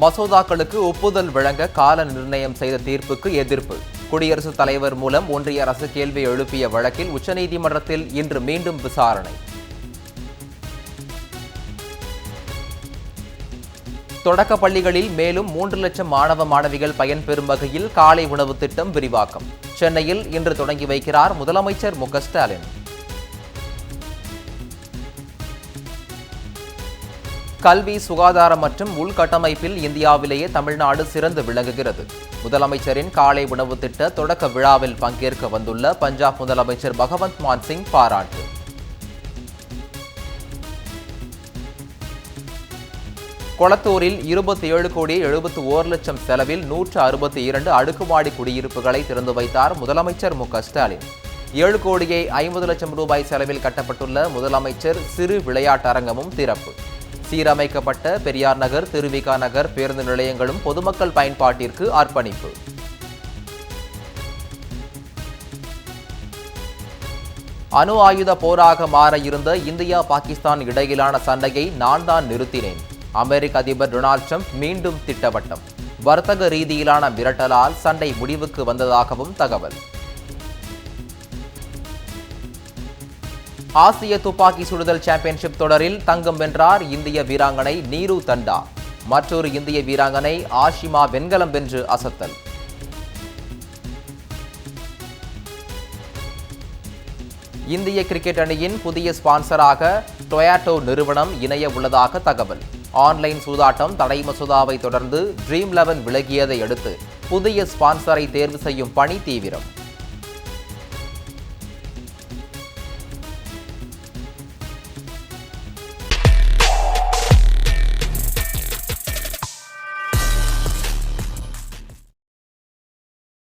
மசோதாக்களுக்கு ஒப்புதல் வழங்க கால நிர்ணயம் செய்த தீர்ப்புக்கு எதிர்ப்பு. குடியரசுத் தலைவர் மூலம் ஒன்றிய அரசு கேள்வி எழுப்பிய வழக்கில் உச்சநீதிமன்றத்தில் இன்று மீண்டும் விசாரணை. தொடக்க பள்ளிகளில் மேலும் 3 லட்சம் மாணவ மாணவிகள் பயன்பெறும் வகையில் காலை உணவு திட்டம் விரிவாக்கம். சென்னையில் இன்று தொடங்கி வைக்கிறார் முதலமைச்சர் மு க ஸ்டாலின். கல்வி, சுகாதாரம் மற்றும் உள்கட்டமைப்பில் இந்தியாவிலேயே தமிழ்நாடு சிறந்து விளங்குகிறது. முதலமைச்சரின் காலை உணவு திட்ட தொடக்க விழாவில் பங்கேற்க வந்துள்ள பஞ்சாப் முதலமைச்சர் பகவந்த் மான் சிங் பாராட்டு. கொளத்தூரில் 27,71,00,000 செலவில் 162 அடுக்குமாடி குடியிருப்புகளை திறந்து வைத்தார் முதலமைச்சர் மு க ஸ்டாலின். 7,50,00,000 ரூபாய் செலவில் கட்டப்பட்டுள்ள முதலமைச்சர் சிறு விளையாட்டரங்கமும் திறப்பு. சீரமைக்கப்பட்ட பெரியார் நகர், திருவிக நகர் பேருந்து நிலையங்களும் பொதுமக்கள் பயன்பாட்டிற்கு அர்ப்பணிப்பு. அணு ஆயுத போராக மாற இருந்த இந்தியா, பாகிஸ்தான் இடையிலான சண்டையை நான் தான் நிறுத்தினேன். அமெரிக்க அதிபர் டொனால்ட் ட்ரம்ப் மீண்டும் திட்டவட்டம். வர்த்தக ரீதியிலான மிரட்டலால் சண்டை முடிவுக்கு வந்ததாகவும் தகவல். ஆசிய துப்பாக்கி சுடுதல் சாம்பியன்ஷிப் தொடரில் தங்கம் வென்றார் இந்திய வீராங்கனை நீரு தண்டா. மற்றொரு இந்திய வீராங்கனை ஆஷிமா வெண்கலம் வென்று அசத்தல். இந்திய கிரிக்கெட் அணியின் புதிய ஸ்பான்சராக டொயாட்டோ நிறுவனம் இணைய உள்ளதாக தகவல். ஆன்லைன் சூதாட்டம் தடை மசோதாவை தொடர்ந்து Dream11 விலகியதை அடுத்து புதிய ஸ்பான்சரை தேர்வு செய்யும் பணி தீவிரம்.